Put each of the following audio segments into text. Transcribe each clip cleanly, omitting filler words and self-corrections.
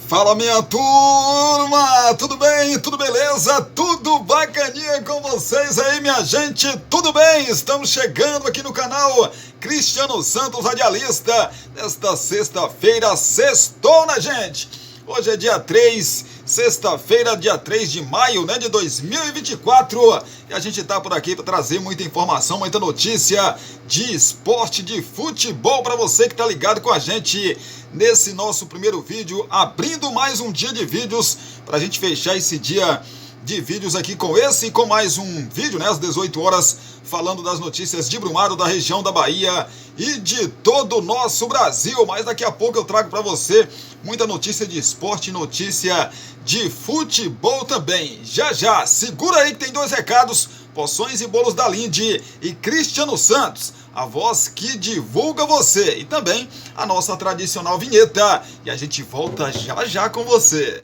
Fala, minha turma, tudo bem? Tudo beleza? Tudo bacaninha com vocês aí, minha gente? Tudo bem? Estamos chegando aqui no canal Cristiano Santos Radialista nesta sexta-feira, sextou, né, gente? Hoje é dia 3, sexta-feira, dia 3 de maio, né, de 2024, e a gente tá por aqui para trazer muita informação, muita notícia de esporte, de futebol para você que tá ligado com a gente nesse nosso primeiro vídeo, abrindo mais um dia de vídeos para a gente fechar esse dia de vídeos aqui com esse e com mais um vídeo, né, às 18 horas, falando das notícias de Brumado, da região da Bahia e de todo o nosso Brasil. Mas daqui a pouco eu trago para você muita notícia de esporte, notícia de futebol também. Já, segura aí que tem dois recados: Poções e Bolos da Linde e Cristiano Santos, a voz que divulga você, e também a nossa tradicional vinheta. E a gente volta já com você.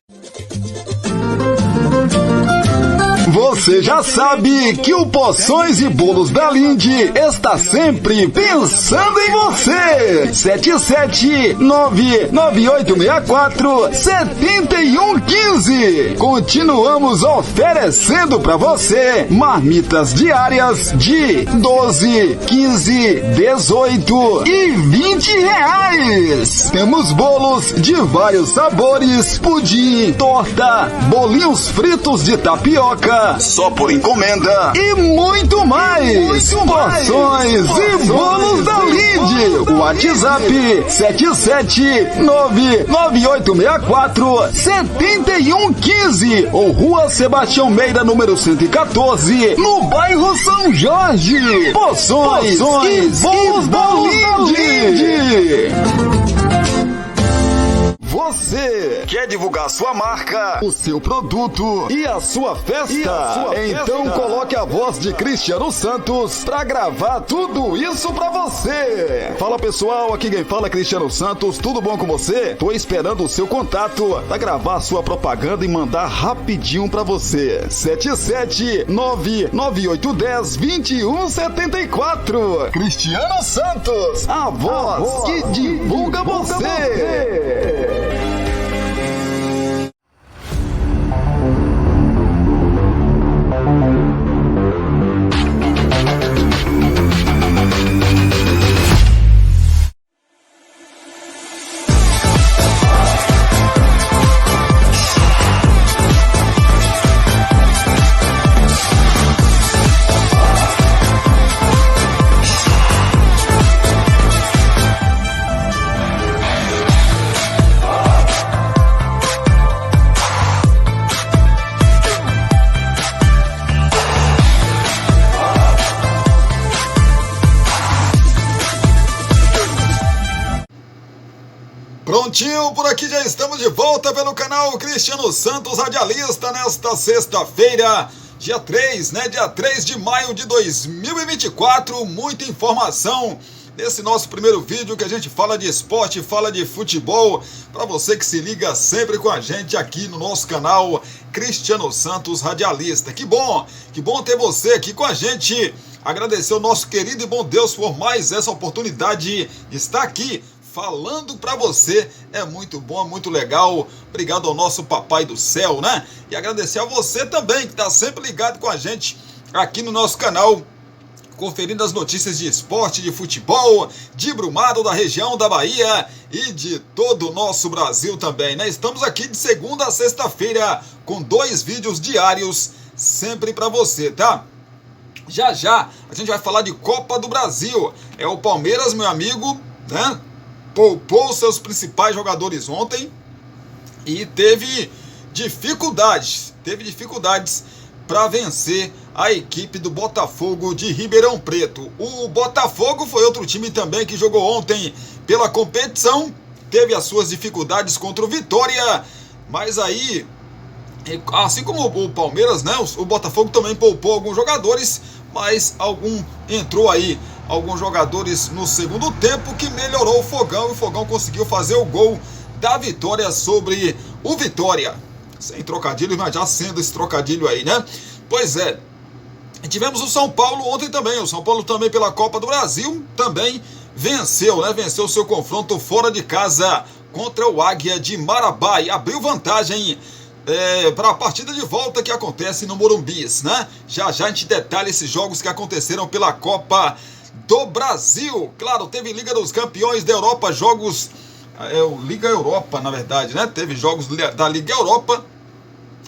Você já sabe que o Poções e Bolos da Linde está sempre pensando em você. 77998647115. Continuamos oferecendo para você marmitas diárias de 12, 15, 18 e 20 reais. Temos bolos de vários sabores, pudim, torta, bolinhos fritos de tapioca, só por encomenda e muito mais. Poções e Bolos da Linde. WhatsApp 77998647115 ou Rua Sebastião Meira, número 114, no bairro São Jorge. Poções e Bolos da Linde. Você quer divulgar sua marca, o seu produto e a sua festa? Então coloque a voz de Cristiano Santos pra gravar tudo isso pra você. Fala, pessoal, aqui quem fala é Cristiano Santos, tudo bom com você? Tô esperando o seu contato pra gravar sua propaganda e mandar rapidinho pra você. 77998102174. Cristiano Santos, a voz que divulga você. Prontinho, por aqui já estamos de volta pelo canal Cristiano Santos Radialista nesta sexta-feira, dia 3, né? Dia 3 de maio de 2024, muita informação nesse nosso primeiro vídeo que a gente fala de esporte, fala de futebol, para você que se liga sempre com a gente aqui no nosso canal Cristiano Santos Radialista. Que bom ter você aqui com a gente. Agradecer ao nosso querido e bom Deus por mais essa oportunidade de estar aqui falando pra você. É muito bom, é muito legal. Obrigado ao nosso Papai do Céu, né? E agradecer a você também, que tá sempre ligado com a gente aqui no nosso canal, conferindo as notícias de esporte, de futebol, de Brumado, da região da Bahia e de todo o nosso Brasil também, né? Estamos aqui de segunda a sexta-feira com 2 vídeos diários, sempre pra você, tá? Já a gente vai falar de Copa do Brasil. É o Palmeiras, meu amigo, né? Poupou seus principais jogadores ontem e teve dificuldades para vencer a equipe do Botafogo de Ribeirão Preto. O Botafogo foi outro time também que jogou ontem pela competição, teve as suas dificuldades contra o Vitória, mas aí, assim como o Palmeiras, né, o Botafogo também poupou alguns jogadores, mas entrou aí alguns jogadores no segundo tempo que melhorou o Fogão, e o Fogão conseguiu fazer o gol da vitória sobre o Vitória. Sem trocadilho, mas já sendo esse trocadilho aí, né? Pois é. Tivemos o São Paulo ontem também. O São Paulo também pela Copa do Brasil também venceu, né? Venceu o seu confronto fora de casa contra o Águia de Marabá e abriu vantagem para a partida de volta que acontece no Morumbi, né? Já já a gente detalha esses jogos que aconteceram pela Copa do Brasil. Claro, teve Liga dos Campeões da Europa, jogos... Liga Europa, na verdade, né? Teve jogos da Liga Europa.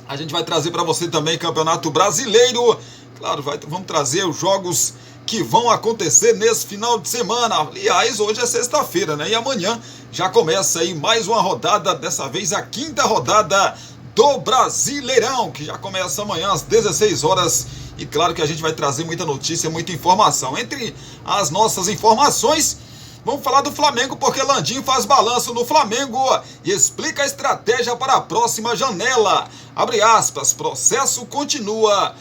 A gente vai trazer para você também Campeonato Brasileiro. Claro, vamos trazer os jogos que vão acontecer nesse final de semana. Aliás, hoje é sexta-feira, né? E amanhã já começa aí mais uma rodada, dessa vez a 5ª rodada do Brasileirão, que já começa amanhã às 16 horas. E claro que a gente vai trazer muita notícia, muita informação. Entre as nossas informações, vamos falar do Flamengo, porque Landim faz balanço no Flamengo e explica a estratégia para a próxima janela. Abre aspas, processo continua.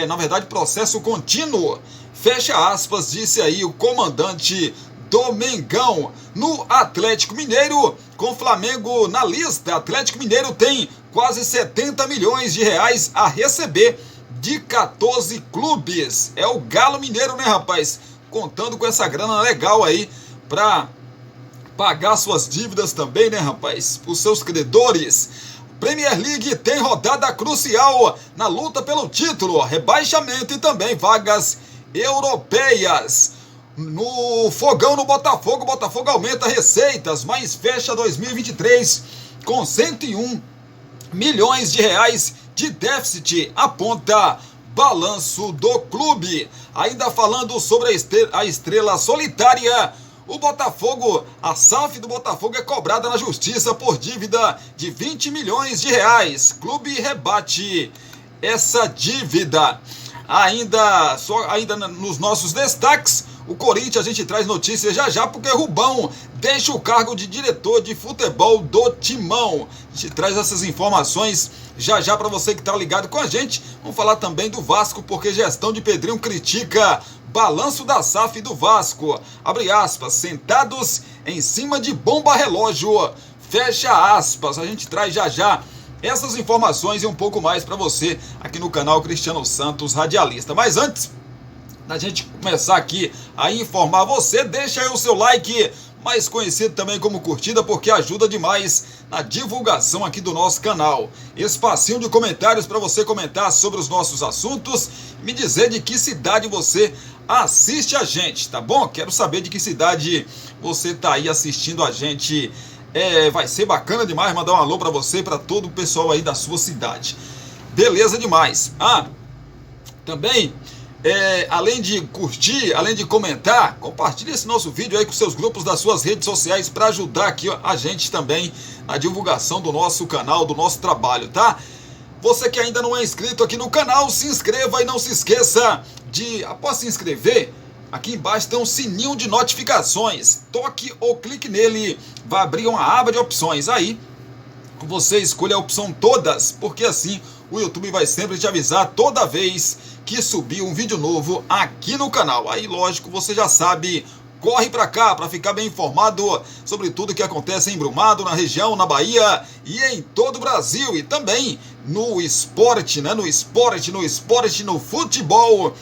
Na verdade, processo contínuo. Fecha aspas, disse aí o comandante do Mengão. No Atlético Mineiro, com o Flamengo na lista, Atlético Mineiro tem quase 70 milhões de reais a receber de 14 clubes. É o Galo Mineiro, né, rapaz? Contando com essa grana legal aí para pagar suas dívidas também, né, rapaz? Os seus credores. Premier League tem rodada crucial na luta pelo título, rebaixamento e também vagas europeias. No fogão no Botafogo, o Botafogo aumenta receitas, mas fecha 2023 com 101 milhões de reais de déficit, aponta balanço do clube. Ainda falando sobre a estrela solitária, o Botafogo, a SAF do Botafogo é cobrada na justiça por dívida de 20 milhões de reais. Clube rebate essa dívida. Ainda nos nossos destaques, o Corinthians, a gente traz notícias já já, porque Rubão deixa o cargo de diretor de futebol do Timão. A gente traz essas informações já já para você que está ligado com a gente. Vamos falar também do Vasco, porque gestão de Pedrinho critica balanço da SAF do Vasco. Abre aspas, sentados em cima de bomba relógio. Fecha aspas. A gente traz já já essas informações e um pouco mais para você aqui no canal Cristiano Santos Radialista. Mas antes da gente começar aqui a informar você, deixa aí o seu like, mais conhecido também como curtida, porque ajuda demais na divulgação aqui do nosso canal. Espacinho de comentários para você comentar sobre os nossos assuntos, me dizer de que cidade você assiste a gente, tá bom? Quero saber de que cidade você tá aí assistindo a gente. Vai ser bacana demais mandar um alô para você, para todo o pessoal aí da sua cidade. Beleza demais. Também, além de curtir, além de comentar, compartilhe esse nosso vídeo aí com seus grupos das suas redes sociais para ajudar aqui a gente também na divulgação do nosso canal, do nosso trabalho, tá? Você que ainda não é inscrito aqui no canal, se inscreva e não se esqueça de, após se inscrever, aqui embaixo tem um sininho de notificações. Toque ou clique nele, vai abrir uma aba de opções. Aí você escolhe a opção todas, porque assim o YouTube vai sempre te avisar toda vez que subir um vídeo novo aqui no canal. Aí, lógico, você já sabe, corre pra cá para ficar bem informado sobre tudo que acontece em Brumado, na região, na Bahia e em todo o Brasil. E também no esporte, né? No esporte, no futebol,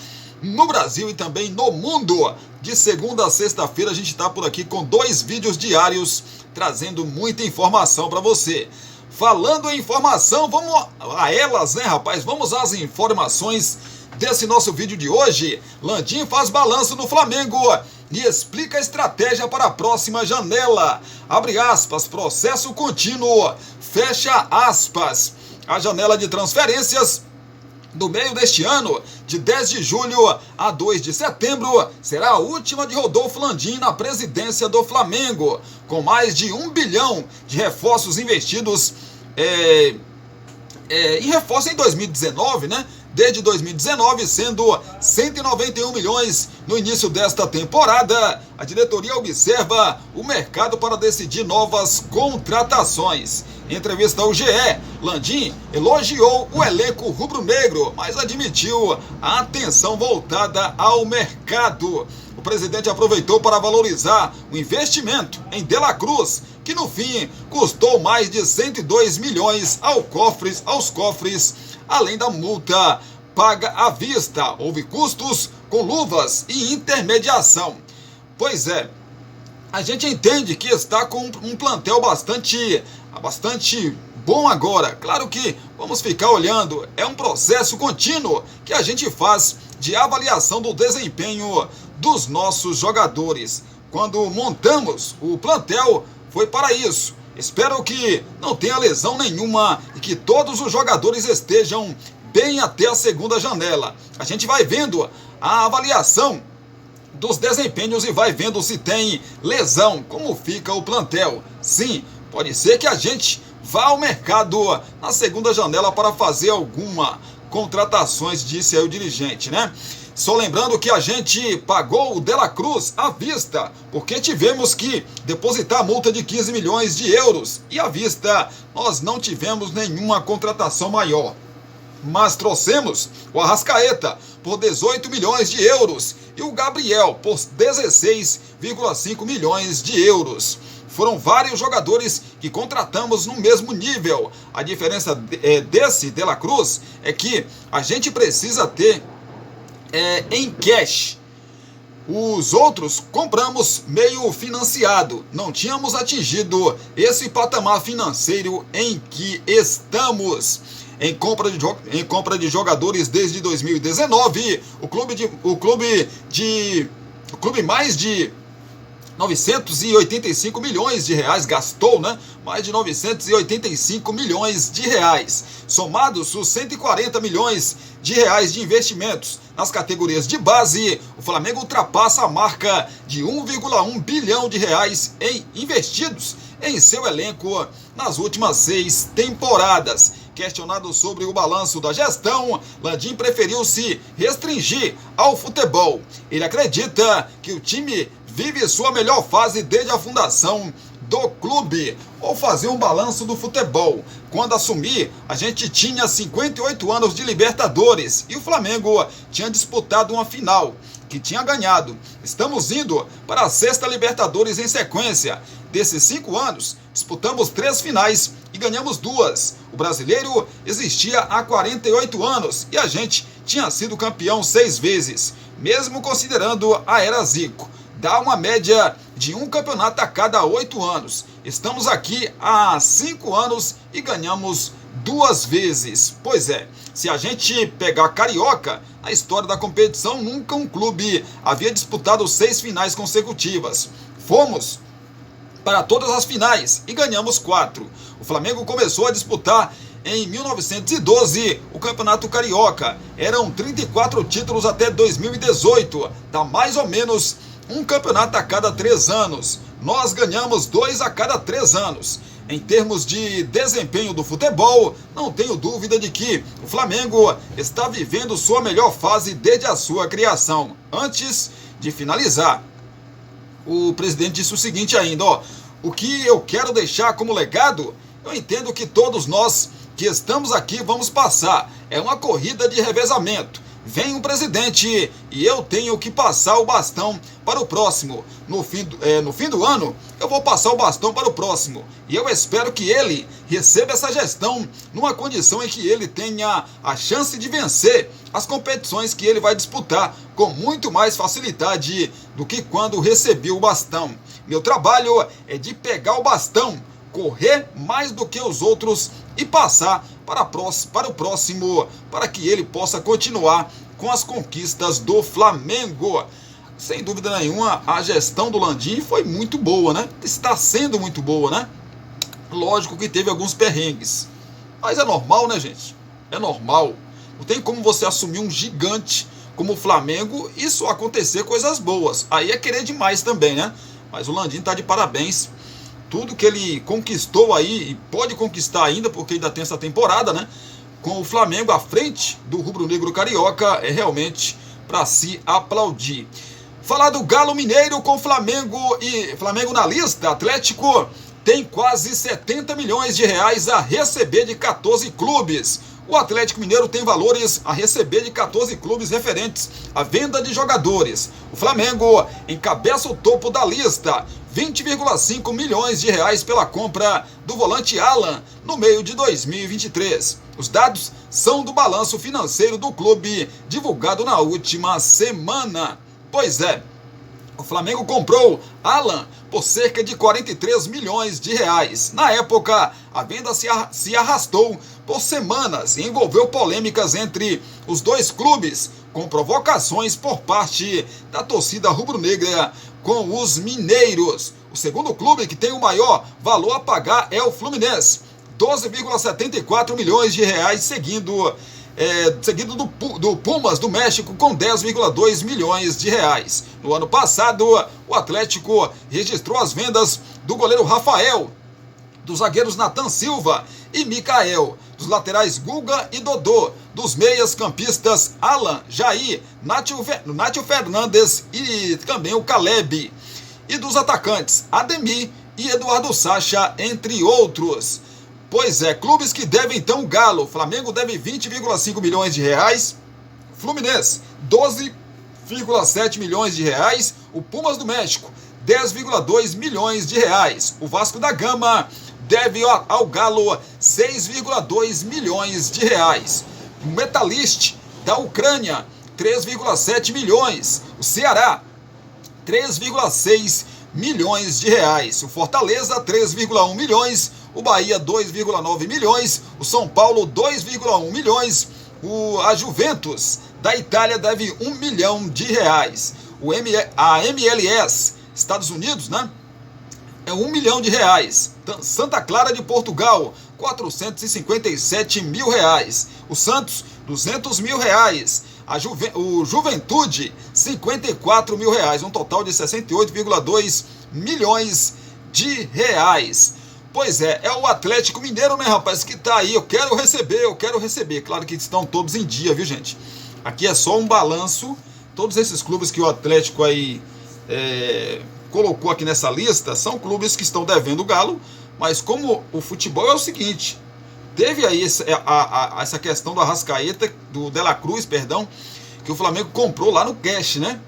no Brasil e também no mundo. De segunda a sexta-feira a gente está por aqui com 2 vídeos diários, trazendo muita informação para você. Falando em informação, vamos a elas, né, rapaz? Vamos às informações desse nosso vídeo de hoje. Landim faz balanço no Flamengo e explica a estratégia para a próxima janela. Abre aspas, processo contínuo. Fecha aspas. A janela de transferências do meio deste ano, de 10 de julho a 2 de setembro, será a última de Rodolfo Landim na presidência do Flamengo, com mais de 1 bilhão de reforços investidos em reforço em 2019, né? Desde 2019, sendo 191 milhões no início desta temporada. A diretoria observa o mercado para decidir novas contratações. Em entrevista ao GE, Landim elogiou o elenco rubro-negro, mas admitiu a atenção voltada ao mercado. O presidente aproveitou para valorizar o investimento em De La Cruz, que no fim custou mais de 102 milhões aos cofres, além da multa paga à vista. Houve custos com luvas e intermediação. Pois é, a gente entende que está com um plantel bastante bom agora. Claro que vamos ficar olhando, é um processo contínuo que a gente faz de avaliação do desempenho dos nossos jogadores. Quando montamos o plantel, foi para isso. Espero que não tenha lesão nenhuma e que todos os jogadores estejam bem até a segunda janela. A gente vai vendo a avaliação dos desempenhos e vai vendo se tem lesão, como fica o plantel. Sim, pode ser que a gente vá ao mercado na segunda janela para fazer alguma contratações, disse aí o dirigente, né? Só lembrando que a gente pagou o De La Cruz à vista, porque tivemos que depositar a multa de 15 milhões de euros. E à vista nós não tivemos nenhuma contratação maior. Mas trouxemos o Arrascaeta por 18 milhões de euros e o Gabriel por 16,5 milhões de euros. Foram vários jogadores que contratamos no mesmo nível. A diferença desse De La Cruz é que a gente precisa ter em cash. Os outros compramos meio financiado. Não tínhamos atingido esse patamar financeiro em que estamos. Em compra de jogadores desde 2019, o clube mais de 985 milhões de reais gastou, né? Mais de 985 milhões de reais. Somados os 140 milhões de reais de investimentos nas categorias de base, o Flamengo ultrapassa a marca de 1,1 bilhão de reais investidos em seu elenco nas últimas 6 temporadas. Questionado sobre o balanço da gestão, Landim preferiu se restringir ao futebol. Ele acredita que o time vive sua melhor fase desde a fundação do clube. Vou fazer um balanço do futebol. Quando assumi, a gente tinha 58 anos de Libertadores e o Flamengo tinha disputado uma final, que tinha ganhado. Estamos indo para a 6ª Libertadores em sequência. Desses 5 anos, disputamos 3 finais e ganhamos 2. O brasileiro existia há 48 anos e a gente tinha sido campeão 6 vezes, mesmo considerando a era Zico. Dá uma média de um campeonato a cada 8 anos. Estamos aqui há 5 anos e ganhamos 2 vezes. Pois é, se a gente pegar Carioca, na história da competição, nunca um clube havia disputado 6 finais consecutivas. Fomos para todas as finais e ganhamos 4. O Flamengo começou a disputar em 1912 o Campeonato Carioca. Eram 34 títulos até 2018. Dá mais ou menos um campeonato a cada 3 anos. Nós ganhamos 2 a cada 3 anos. Em termos de desempenho do futebol, não tenho dúvida de que o Flamengo está vivendo sua melhor fase desde a sua criação. Antes de finalizar, o presidente disse o seguinte ainda, o que eu quero deixar como legado, eu entendo que todos nós que estamos aqui vamos passar. É uma corrida de revezamento. Vem um presidente e eu tenho que passar o bastão para o próximo. No fim do ano, eu vou passar o bastão para o próximo. E eu espero que ele receba essa gestão numa condição em que ele tenha a chance de vencer as competições que ele vai disputar com muito mais facilidade do que quando recebeu o bastão. Meu trabalho é de pegar o bastão, correr mais do que os outros e passar para o próximo, para que ele possa continuar com as conquistas do Flamengo. Sem dúvida nenhuma, a gestão do Landim foi muito boa, né? Está sendo muito boa, né? Lógico que teve alguns perrengues, mas é normal, né, gente? É normal. Não tem como você assumir um gigante como o Flamengo e só acontecer coisas boas. Aí é querer demais também, né? Mas o Landim está de parabéns. Tudo que ele conquistou aí, e pode conquistar ainda, porque ainda tem essa temporada, né? Com o Flamengo à frente do rubro-negro carioca, é realmente para se aplaudir. Falar do Galo Mineiro com Flamengo e Flamengo na lista, Atlético tem quase 70 milhões de reais a receber de 14 clubes. O Atlético Mineiro tem valores a receber de 14 clubes referentes à venda de jogadores. O Flamengo encabeça o topo da lista, 20,5 milhões de reais pela compra do volante Alan no meio de 2023. Os dados são do balanço financeiro do clube, divulgado na última semana. Pois é, O Flamengo comprou Alan por cerca de 43 milhões de reais. Na época, a venda se arrastou por semanas e envolveu polêmicas entre os dois clubes, com provocações por parte da torcida rubro-negra com os mineiros. O segundo clube que tem o maior valor a pagar é o Fluminense, 12,74 milhões de reais, seguido do Pumas do México com 10,2 milhões de reais. No ano passado, o Atlético registrou as vendas do goleiro Rafael, dos zagueiros Nathan Silva e Mikael, dos laterais Guga e Dodô, dos meias campistas Alan, Jair, Nátio Fernandes e também o Caleb, e dos atacantes Ademir e Eduardo Sacha, entre outros. Pois é, clubes que devem então Galo. Flamengo deve 20,5 milhões de reais. Fluminense, 12,7 milhões de reais. O Pumas do México, 10,2 milhões de reais. O Vasco da Gama deve ao Galo 6,2 milhões de reais. O Metalist da Ucrânia, 3,7 milhões. O Ceará, 3,6 milhões de reais. O Fortaleza, 3,1 milhões. O Bahia, 2,9 milhões. O São Paulo, 2,1 milhões. A Juventus da Itália deve 1 milhão de reais. A MLS, Estados Unidos, né? É 1 milhão de reais. Santa Clara de Portugal, 457 mil reais. O Santos, 200 mil reais. O Juventude, 54 mil reais. Um total de 68,2 milhões de reais. Pois é o Atlético Mineiro, né, rapaz, que tá aí. Eu quero receber. Claro que estão todos em dia, viu, gente? Aqui é só um balanço. Todos esses clubes que o Atlético aí colocou aqui nessa lista são clubes que estão devendo o Galo. Mas como o futebol é o seguinte, teve aí essa questão do Arrascaeta, do De La Cruz, perdão, que o Flamengo comprou lá no cash, né?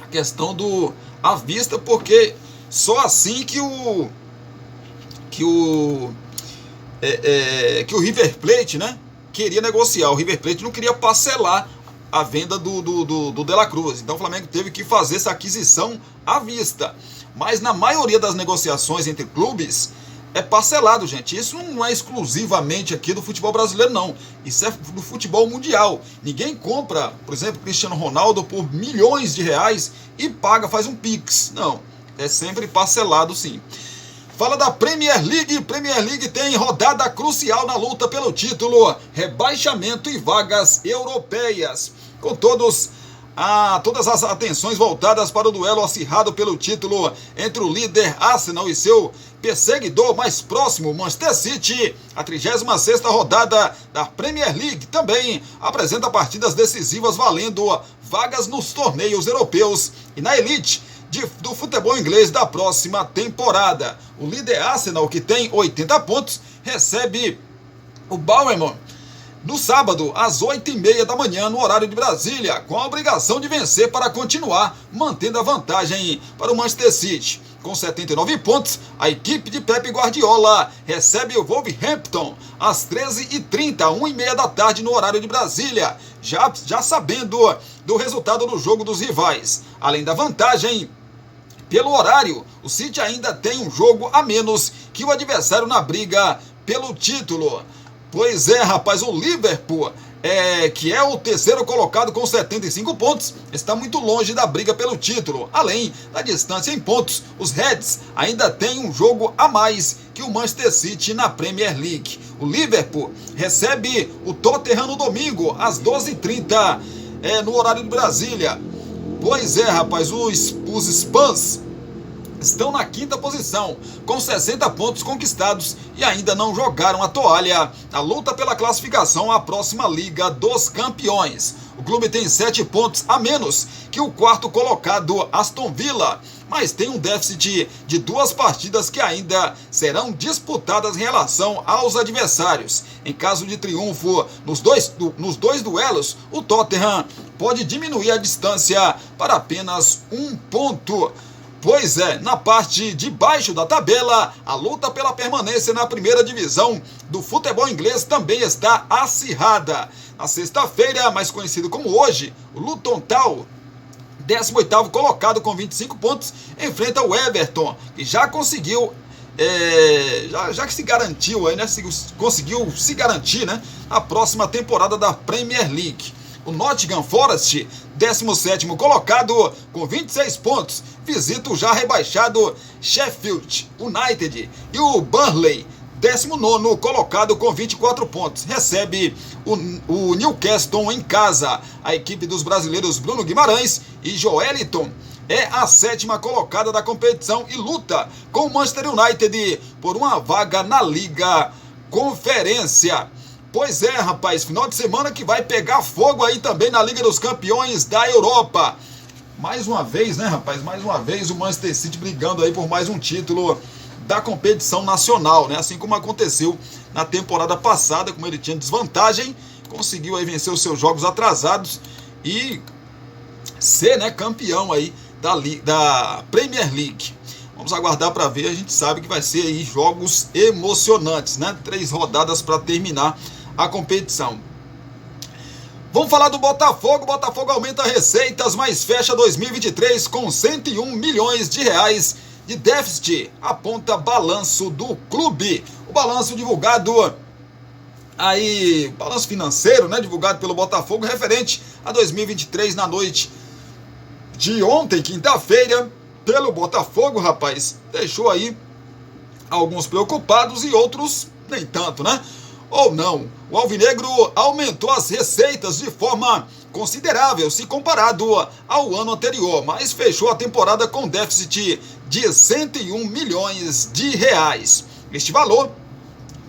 A questão do à vista, porque só assim que o River Plate, né, queria negociar. O River Plate não queria parcelar a venda do De La Cruz. Então o Flamengo teve que fazer essa aquisição à vista. Mas na maioria das negociações entre clubes é parcelado, gente. Isso não é exclusivamente aqui do futebol brasileiro, não. Isso é do futebol mundial. Ninguém compra, por exemplo, Cristiano Ronaldo por milhões de reais e paga, faz um Pix. Não, é sempre parcelado, sim. Fala da Premier League. Premier League tem rodada crucial na luta pelo título, rebaixamento e vagas europeias. Com todas as atenções voltadas para o duelo acirrado pelo título entre o líder Arsenal e seu perseguidor mais próximo, Manchester City. A 36ª rodada da Premier League também apresenta partidas decisivas valendo vagas nos torneios europeus e na elite do futebol inglês da próxima temporada. O líder Arsenal, que tem 80 pontos, recebe o Bournemouth no sábado, às 8h30 da manhã, no horário de Brasília, com a obrigação de vencer para continuar mantendo a vantagem para o Manchester City. Com 79 pontos, a equipe de Pep Guardiola recebe o Wolverhampton às 13h30, 1h30 da tarde, no horário de Brasília, já sabendo do resultado do jogo dos rivais. Além da vantagem pelo horário, o City ainda tem um jogo a menos que o adversário na briga pelo título. Pois é, rapaz, o Liverpool, que é o terceiro colocado com 75 pontos, está muito longe da briga pelo título. Além da distância em pontos, os Reds ainda têm um jogo a mais que o Manchester City na Premier League. O Liverpool recebe o Tottenham no domingo, às 12h30, no horário de Brasília. Pois é, rapaz, os Spurs estão na 5ª posição, com 60 pontos conquistados e ainda não jogaram a toalha na luta pela classificação à próxima Liga dos Campeões. O clube tem 7 pontos a menos que o quarto colocado Aston Villa, mas tem um déficit de 2 partidas que ainda serão disputadas em relação aos adversários. Em caso de triunfo nos dois duelos, o Tottenham pode diminuir a distância para apenas 1 ponto. Pois é, na parte de baixo da tabela, a luta pela permanência na primeira divisão do futebol inglês também está acirrada. Na sexta-feira, mais conhecido como hoje, o Luton Town 18º colocado com 25 pontos, enfrenta o Everton, que já conseguiu, já que se garantiu aí, né? Conseguiu se garantir, né? Na próxima temporada da Premier League. O Nottingham Forest, 17º colocado com 26 pontos, visita o já rebaixado Sheffield United. E o Burnley, 19º colocado com 24 pontos, recebe o Newcastle em casa. A equipe dos brasileiros Bruno Guimarães e Joeliton é a 7ª colocada da competição e luta com o Manchester United por uma vaga na Liga Conferência. Pois é, rapaz, final de semana que vai pegar fogo aí também na Liga dos Campeões da Europa. Mais uma vez, né, rapaz, mais uma vez o Manchester City brigando aí por mais um título da competição nacional, né? Assim como aconteceu na temporada passada, como ele tinha desvantagem, conseguiu aí vencer os seus jogos atrasados e ser, né, campeão aí da Premier League. Vamos aguardar para ver, a gente sabe que vai ser aí jogos emocionantes, né? 3 rodadas para terminar a competição. Vamos falar do Botafogo. O Botafogo aumenta receitas, mas fecha 2023 com 101 milhões de reais de déficit, aponta balanço do clube. O balanço divulgado aí, balanço financeiro, né, divulgado pelo Botafogo referente a 2023 na noite de ontem, quinta-feira, pelo Botafogo, rapaz, deixou aí alguns preocupados e outros nem tanto, né? Ou não, o Alvinegro aumentou as receitas de forma considerável se comparado ao ano anterior, mas fechou a temporada com déficit de 101 milhões de reais. Este valor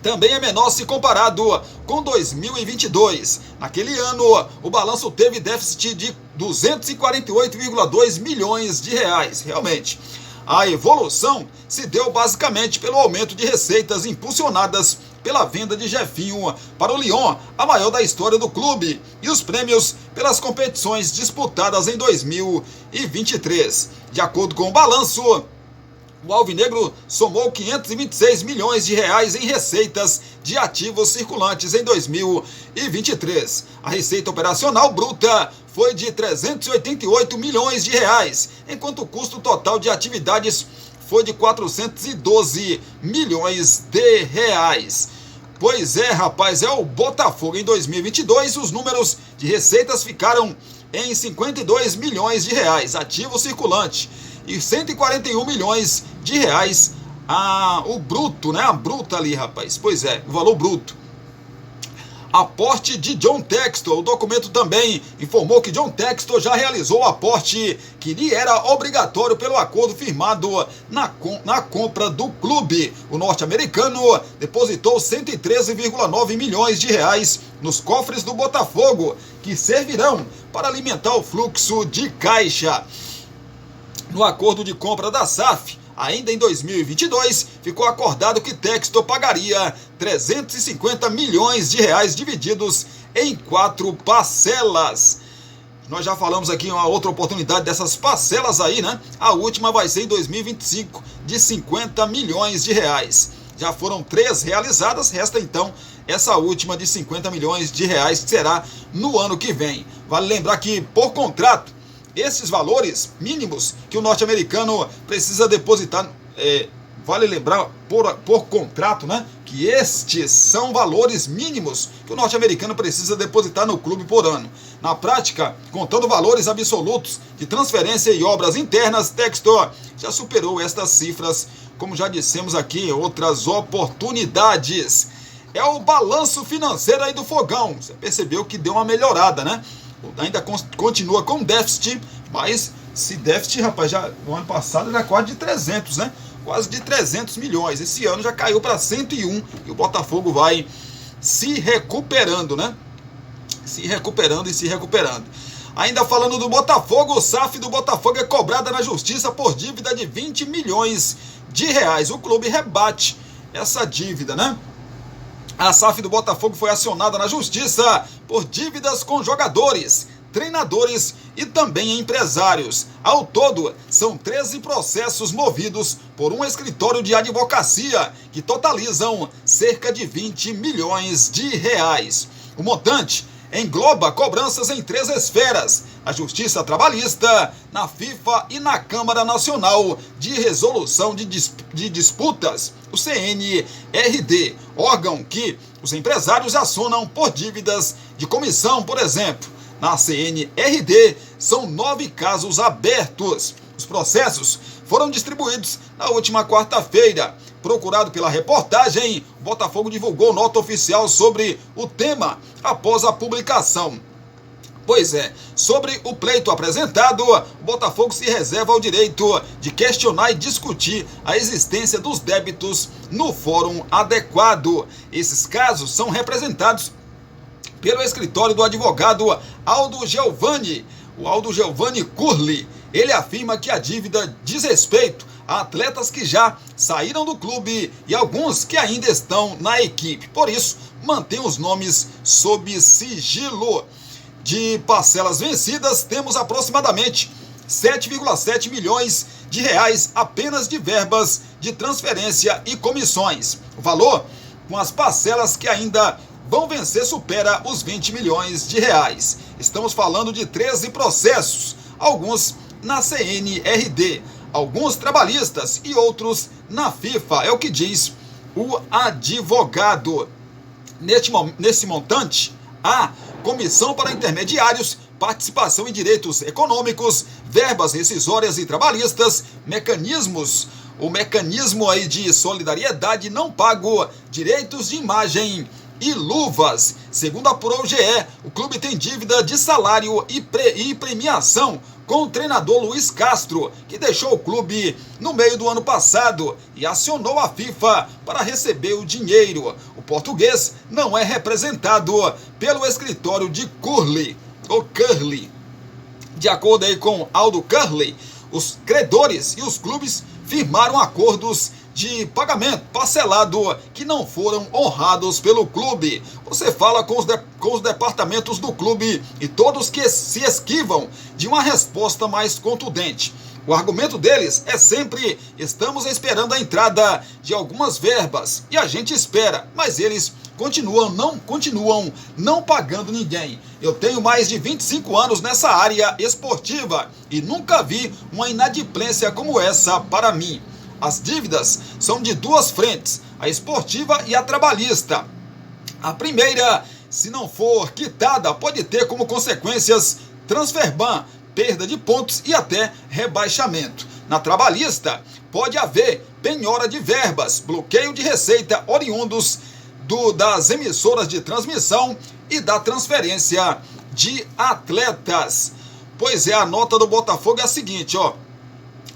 também é menor se comparado com 2022. Naquele ano, o balanço teve déficit de 248,2 milhões de reais. Realmente, a evolução se deu basicamente pelo aumento de receitas impulsionadas pela venda de Jefinho para o Lyon, a maior da história do clube, e os prêmios pelas competições disputadas em 2023. De acordo com o balanço, o Alvinegro somou 526 milhões de reais em receitas de ativos circulantes em 2023. A receita operacional bruta foi de 388 milhões de reais, enquanto o custo total de atividades foi de 412 milhões de reais. Pois é, rapaz, é o Botafogo. Em 2022, os números de receitas ficaram em 52 milhões de reais, ativo circulante, e 141 milhões de reais o bruto, né? A bruta ali, rapaz. Pois é, o valor bruto. Aporte de John Textor. O documento também informou que John Textor já realizou o aporte que lhe era obrigatório pelo acordo firmado na compra do clube. O norte-americano depositou 113,9 milhões de reais nos cofres do Botafogo, que servirão para alimentar o fluxo de caixa. No acordo de compra da SAF, ainda em 2022, ficou acordado que Textor pagaria 350 milhões de reais divididos em 4 parcelas. Nós já falamos aqui em uma outra oportunidade dessas parcelas aí, né? A última vai ser em 2025, de 50 milhões de reais. Já foram 3 realizadas, resta então essa última de 50 milhões de reais, que será no ano que vem. Vale lembrar que, por contrato, esses valores mínimos que o norte-americano precisa depositar, vale lembrar por contrato, né, que estes são valores mínimos que o norte-americano precisa depositar no clube por ano. Na prática, contando valores absolutos de transferência e obras internas, Textor já superou estas cifras, como já dissemos aqui em outras oportunidades. É o balanço financeiro aí do Fogão. Você percebeu que deu uma melhorada, né? Ainda continua com déficit, mas esse déficit, rapaz, já no ano passado era quase de 300, né? Quase de 300 milhões. Esse ano já caiu para 101 e o Botafogo vai se recuperando, né? Se recuperando. Ainda falando do Botafogo, o SAF do Botafogo é cobrada na justiça por dívida de 20 milhões de reais. O clube rebate essa dívida, né? A SAF do Botafogo foi acionada na justiça por dívidas com jogadores, treinadores e também empresários. Ao todo, são 13 processos movidos por um escritório de advocacia que totalizam cerca de 20 milhões de reais. O montante engloba cobranças em 3 esferas: na Justiça Trabalhista, na FIFA e na Câmara Nacional de Resolução de Disputas, o CNRD, órgão que os empresários acionam por dívidas de comissão, por exemplo. Na CNRD, são 9 casos abertos. Os processos foram distribuídos na última quarta-feira. Procurado pela reportagem, o Botafogo divulgou nota oficial sobre o tema após a publicação. Pois é, sobre o pleito apresentado, o Botafogo se reserva o direito de questionar e discutir a existência dos débitos no fórum adequado. Esses casos são representados pelo escritório do advogado Aldo Giovanni, o Aldo Giovanni Curli. Ele afirma que a dívida diz respeito a atletas que já saíram do clube e alguns que ainda estão na equipe. Por isso, mantém os nomes sob sigilo. De parcelas vencidas, temos aproximadamente 7,7 milhões de reais apenas de verbas de transferência e comissões. O valor, com as parcelas que ainda vão vencer, supera os 20 milhões de reais. Estamos falando de 13 processos, alguns na CNRD, alguns trabalhistas e outros na FIFA, é o que diz o advogado. Nesse montante, há comissão para intermediários, participação em direitos econômicos, verbas rescisórias e trabalhistas, o mecanismo aí de solidariedade não pago, direitos de imagem e luvas. Segundo apurou o GE, o clube tem dívida de salário e premiação com o treinador Luiz Castro, que deixou o clube no meio do ano passado e acionou a FIFA para receber o dinheiro. O português não é representado pelo escritório de Curli. De acordo aí com Aldo Curli, os credores e os clubes firmaram acordos de pagamento parcelado que não foram honrados pelo clube. Você fala com os departamentos do clube e todos que se esquivam de uma resposta mais contundente. O argumento deles é sempre: estamos esperando a entrada de algumas verbas e a gente espera, mas eles continuam não pagando ninguém. Eu tenho mais de 25 anos nessa área esportiva e nunca vi uma inadimplência como essa para mim. As dívidas são de 2 frentes, a esportiva e a trabalhista. A primeira, se não for quitada, pode ter como consequências transfer ban, perda de pontos e até rebaixamento. Na trabalhista, pode haver penhora de verbas, bloqueio de receita oriundos das emissoras de transmissão e da transferência de atletas. Pois é, a nota do Botafogo é a seguinte,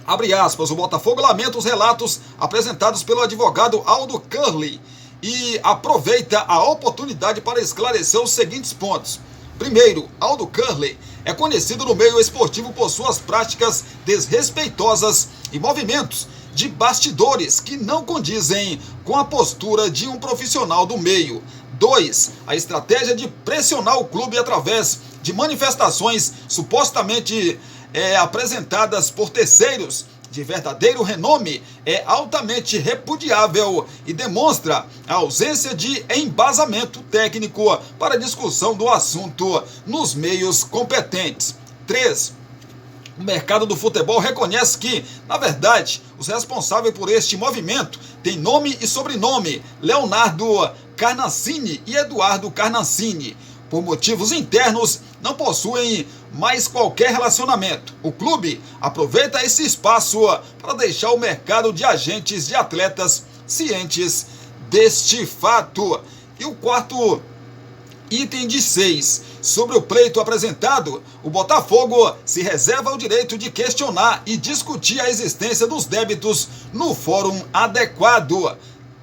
abre aspas: o Botafogo lamenta os relatos apresentados pelo advogado Aldo Curli e aproveita a oportunidade para esclarecer os seguintes pontos. Primeiro, Aldo Curli é conhecido no meio esportivo por suas práticas desrespeitosas e movimentos de bastidores que não condizem com a postura de um profissional do meio. 2. A estratégia de pressionar o clube através de manifestações supostamente apresentadas por terceiros de verdadeiro renome é altamente repudiável e demonstra a ausência de embasamento técnico para a discussão do assunto nos meios competentes. 3. O mercado do futebol reconhece que, na verdade, os responsáveis por este movimento têm nome e sobrenome: Leonardo Carnassini e Eduardo Carnassini. Por motivos internos, não possuem mais qualquer relacionamento. O clube aproveita esse espaço para deixar o mercado de agentes de atletas cientes deste fato. E o quarto item de 6. Sobre o pleito apresentado, o Botafogo se reserva o direito de questionar e discutir a existência dos débitos no fórum adequado.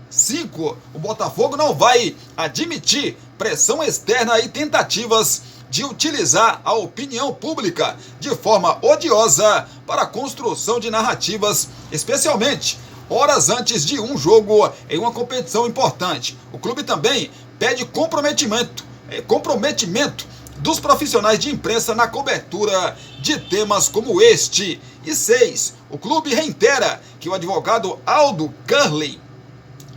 5. O Botafogo não vai admitir pressão externa e tentativas de utilizar a opinião pública de forma odiosa para a construção de narrativas, especialmente horas antes de um jogo em uma competição importante. O clube também pede comprometimento dos profissionais de imprensa na cobertura de temas como este. E 6. O clube reitera que o advogado Aldo Curli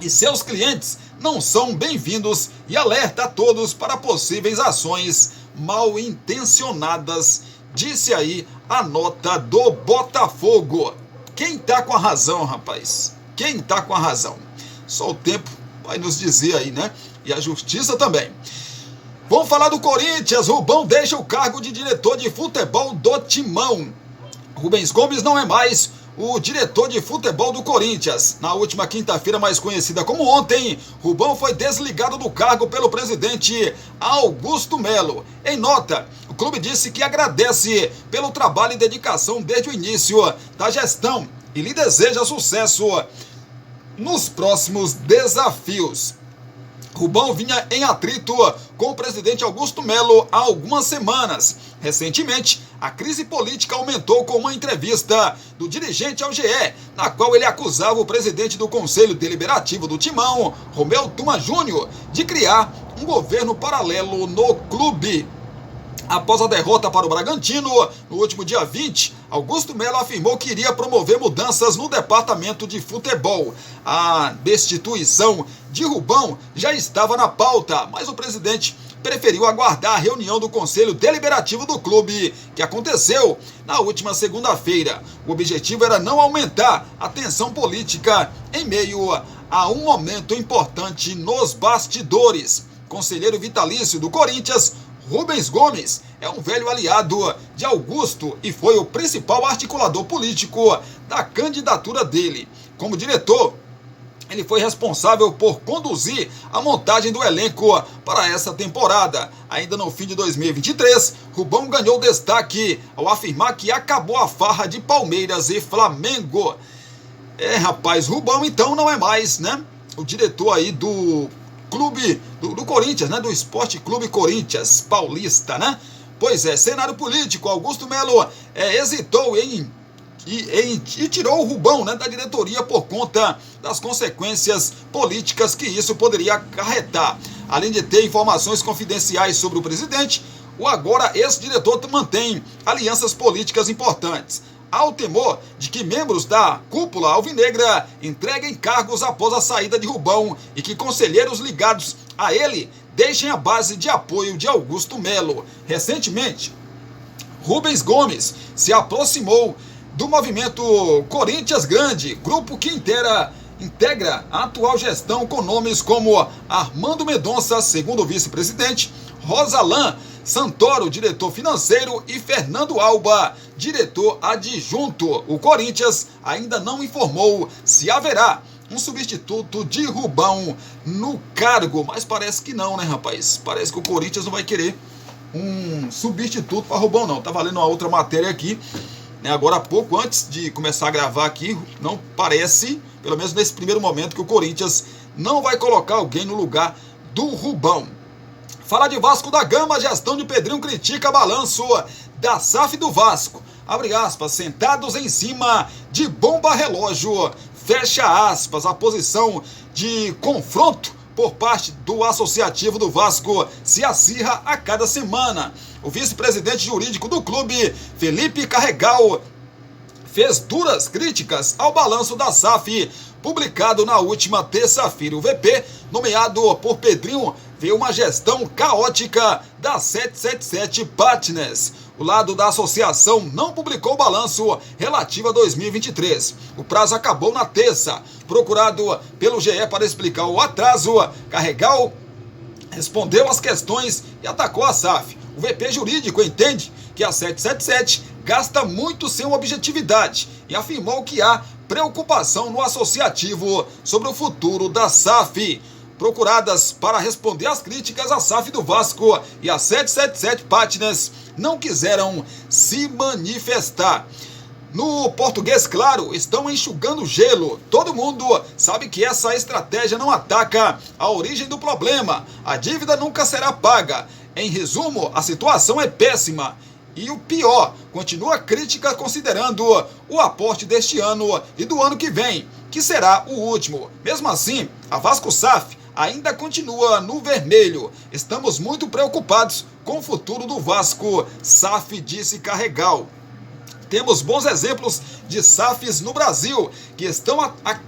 e seus clientes não são bem-vindos e alerta a todos para possíveis ações mal intencionadas, disse aí a nota do Botafogo. Quem tá com a razão, rapaz? Quem tá com a razão? Só o tempo vai nos dizer aí, né? E a justiça também. Vamos falar do Corinthians. Rubão deixa o cargo de diretor de futebol do Timão. Rubens Gomes não é mais o diretor de futebol do Corinthians. Na última quinta-feira, mais conhecida como ontem, Rubão foi desligado do cargo pelo presidente Augusto Melo. Em nota, o clube disse que agradece pelo trabalho e dedicação desde o início da gestão e lhe deseja sucesso nos próximos desafios. Rubão vinha em atrito com o presidente Augusto Melo há algumas semanas. Recentemente, a crise política aumentou com uma entrevista do dirigente ao GE, na qual ele acusava o presidente do Conselho Deliberativo do Timão, Romeu Tuma Júnior, de criar um governo paralelo no clube. Após a derrota para o Bragantino, no último dia 20, Augusto Melo afirmou que iria promover mudanças no departamento de futebol. A destituição de Rubão já estava na pauta, mas o presidente preferiu aguardar a reunião do Conselho Deliberativo do clube, que aconteceu na última segunda-feira. O objetivo era não aumentar a tensão política em meio a um momento importante nos bastidores. Conselheiro vitalício do Corinthians, Rubens Gomes é um velho aliado de Augusto e foi o principal articulador político da candidatura dele. Como diretor, ele foi responsável por conduzir a montagem do elenco para essa temporada. Ainda no fim de 2023, Rubão ganhou destaque ao afirmar que acabou a farra de Palmeiras e Flamengo. Rapaz, Rubão então não é mais, né, o diretor aí do clube do Corinthians, né? Do Esporte Clube Corinthians Paulista, né? Pois é, cenário político. Augusto Melo hesitou e tirou o Rubão, né, da diretoria por conta das consequências políticas que isso poderia acarretar. Além de ter informações confidenciais sobre o presidente, o agora ex-diretor mantém alianças políticas importantes. Há o temor de que membros da cúpula alvinegra entreguem cargos após a saída de Rubão e que conselheiros ligados a ele deixem a base de apoio de Augusto Melo. Recentemente, Rubens Gomes se aproximou do movimento Corinthians Grande, grupo que integra a atual gestão com nomes como Armando Mendonça, segundo vice-presidente, Rosalã Santoro, diretor financeiro, e Fernando Alba, diretor adjunto. O Corinthians ainda não informou se haverá um substituto de Rubão no cargo, mas parece que não, né, rapaz? Parece que o Corinthians não vai querer um substituto para Rubão, não. Tá valendo uma outra matéria aqui, né, agora há pouco, antes de começar a gravar aqui, não parece, pelo menos nesse primeiro momento, que o Corinthians não vai colocar alguém no lugar do Rubão. Falar de Vasco da Gama, a gestão de Pedrinho critica balanço da SAF do Vasco. Abre aspas, sentados em cima de bomba relógio. Fecha aspas, a posição de confronto por parte do associativo do Vasco se acirra a cada semana. O vice-presidente jurídico do clube, Felipe Carregal, fez duras críticas ao balanço da SAF, publicado na última terça-feira. O VP, nomeado por Pedrinho, vê uma gestão caótica da 777 Partners. O lado da associação não publicou o balanço relativo a 2023. O prazo acabou na terça. Procurado pelo GE para explicar o atraso, Carregal respondeu às questões e atacou a SAF. O VP jurídico entende que a 777 gasta muito sem objetividade e afirmou que há preocupação no associativo sobre o futuro da SAF. Procuradas para responder às críticas, a SAF do Vasco e a 777 Partners não quiseram se manifestar. No português claro, estão enxugando gelo. Todo mundo sabe que essa estratégia não ataca a origem do problema. A dívida nunca será paga. Em resumo, a situação é péssima. E o pior, continua a crítica considerando o aporte deste ano e do ano que vem, que será o último. Mesmo assim, a Vasco SAF ainda continua no vermelho. Estamos muito preocupados com o futuro do Vasco, SAF, disse Carregal. Temos bons exemplos de SAFs no Brasil que estão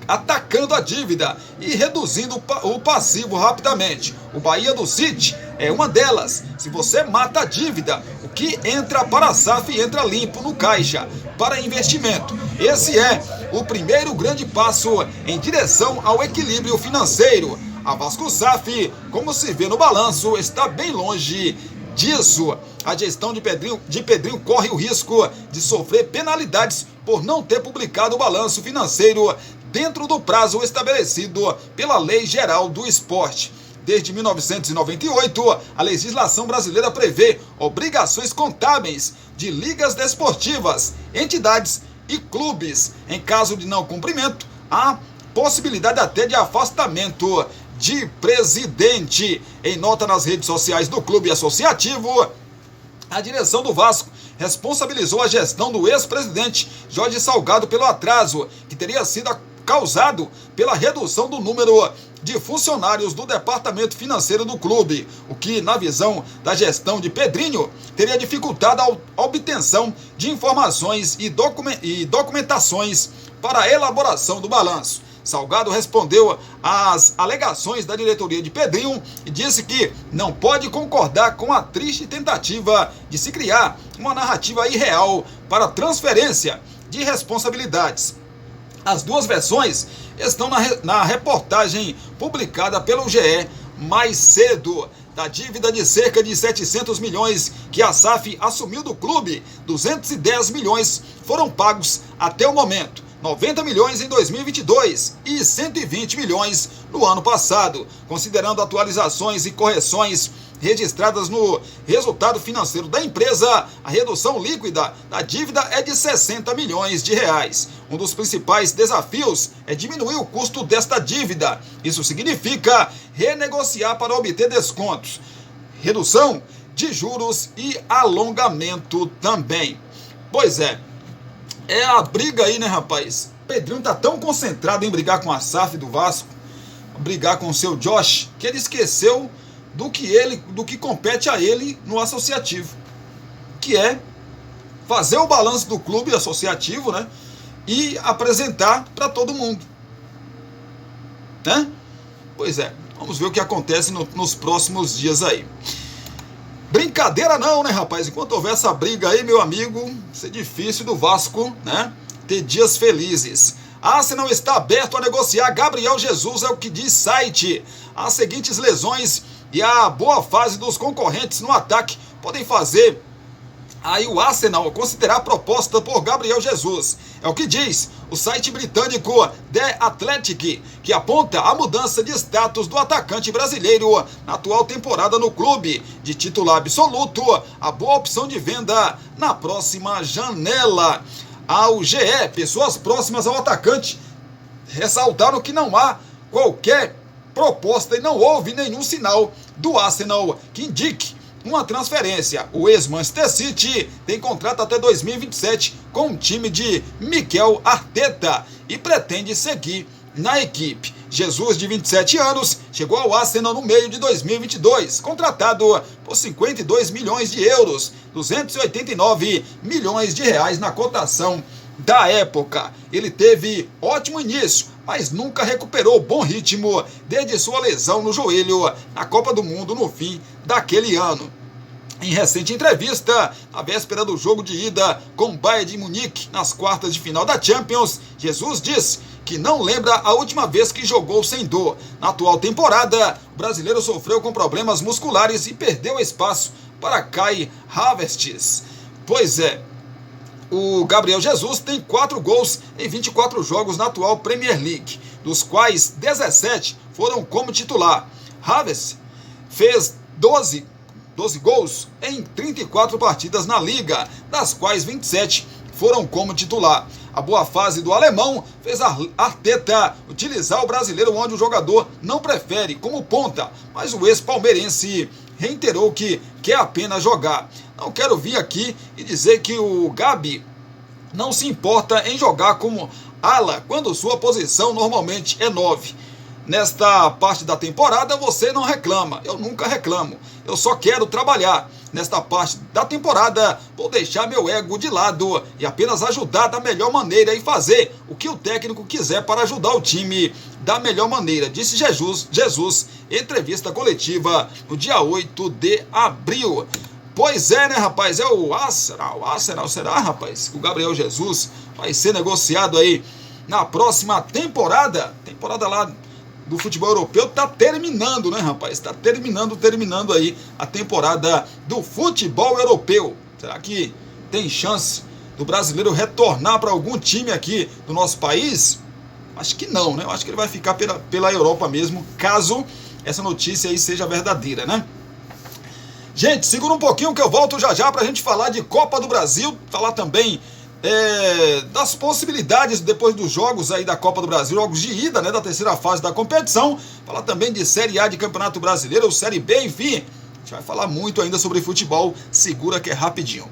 atacando a dívida e reduzindo o passivo rapidamente. O Bahia do City é uma delas. Se você mata a dívida, o que entra para a SAF entra limpo no caixa para investimento. Esse é o primeiro grande passo em direção ao equilíbrio financeiro. A Vasco SAF, como se vê no balanço, está bem longe disso. A gestão de Pedrinho corre o risco de sofrer penalidades por não ter publicado o balanço financeiro dentro do prazo estabelecido pela Lei Geral do Esporte. Desde 1998, a legislação brasileira prevê obrigações contábeis de ligas desportivas, entidades e clubes. Em caso de não cumprimento, há possibilidade até de afastamento de presidente. Em nota nas redes sociais do clube associativo, a direção do Vasco responsabilizou a gestão do ex-presidente Jorge Salgado pelo atraso que teria sido causado pela redução do número de funcionários do departamento financeiro do clube, o que, na visão da gestão de Pedrinho, teria dificultado a obtenção de informações e documentações para a elaboração do balanço. Salgado respondeu às alegações da diretoria de Pedrinho e disse que não pode concordar com a triste tentativa de se criar uma narrativa irreal para transferência de responsabilidades. As duas versões estão na reportagem publicada pelo GE mais cedo. Da dívida de cerca de 700 milhões que a SAF assumiu do clube, 210 milhões foram pagos até o momento. 90 milhões em 2022 e 120 milhões no ano passado. Considerando atualizações e correções registradas no resultado financeiro da empresa, a redução líquida da dívida é de 60 milhões de reais. Um dos principais desafios é diminuir o custo desta dívida. Isso significa renegociar para obter descontos, redução de juros e alongamento também. Pois é a briga aí, né, rapaz? Pedrinho tá tão concentrado em brigar com a SAF do Vasco, brigar com o seu Josh, que ele esqueceu do que compete a ele no associativo, que é fazer o balanço do clube associativo, né, e apresentar para todo mundo, né? Pois é, vamos ver o que acontece nos próximos dias aí. Brincadeira não, né, rapaz? Enquanto houver essa briga aí, meu amigo, vai ser difícil do Vasco, né, ter dias felizes. Arsenal está aberto a negociar Gabriel Jesus, é o que diz site. As seguintes lesões e a boa fase dos concorrentes no ataque podem fazer aí o Arsenal considerar a proposta por Gabriel Jesus. É o que diz o site britânico The Athletic, que aponta a mudança de status do atacante brasileiro na atual temporada no clube. De titular absoluto, a boa opção de venda na próxima janela. Ao GE, pessoas próximas ao atacante ressaltaram que não há qualquer proposta e não houve nenhum sinal do Arsenal que indique uma transferência. O ex-Manchester City tem contrato até 2027 com o time de Mikel Arteta e pretende seguir na equipe. Jesus, de 27 anos, chegou ao Arsenal no meio de 2022, contratado por 52 milhões de euros, 289 milhões de reais na cotação da época. Ele teve ótimo início, mas nunca recuperou bom ritmo desde sua lesão no joelho na Copa do Mundo no fim daquele ano. Em recente entrevista, na véspera do jogo de ida com o Bayern de Munique nas quartas de final da Champions, Jesus disse que não lembra a última vez que jogou sem dor. Na atual temporada, o brasileiro sofreu com problemas musculares e perdeu espaço para Kai Havertz. Pois é, o Gabriel Jesus tem 4 gols em 24 jogos na atual Premier League, dos quais 17 foram como titular. Havertz fez 12 gols em 34 partidas na Liga, das quais 27 foram como titular. A boa fase do alemão fez Arteta utilizar o brasileiro onde o jogador não prefere como ponta, mas o ex-palmeirense reiterou que quer apenas jogar. Não quero vir aqui e dizer que o Gabi não se importa em jogar como ala, quando sua posição normalmente é 9. nesta parte da temporada você não reclama. Eu nunca reclamo. Eu só quero trabalhar. Nesta parte da temporada, vou deixar meu ego de lado e apenas ajudar da melhor maneira e fazer o que o técnico quiser para ajudar o time da melhor maneira, disse Jesus em entrevista coletiva no dia 8 de abril. Pois é, né, rapaz? É o Arsenal, será, rapaz? O Gabriel Jesus vai ser negociado aí na próxima temporada lá do futebol europeu. Tá terminando, né, rapaz? Tá terminando aí a temporada do futebol europeu. Será que tem chance do brasileiro retornar para algum time aqui do nosso país? Acho que não, né? Eu acho que ele vai ficar pela Europa mesmo, caso essa notícia aí seja verdadeira, né? Gente, segura um pouquinho que eu volto já pra gente falar de Copa do Brasil, falar também das possibilidades depois dos jogos aí da Copa do Brasil, jogos de ida, né, da terceira fase da competição, falar também de Série A de Campeonato Brasileiro, ou Série B, enfim, a gente vai falar muito ainda sobre futebol, segura que é rapidinho.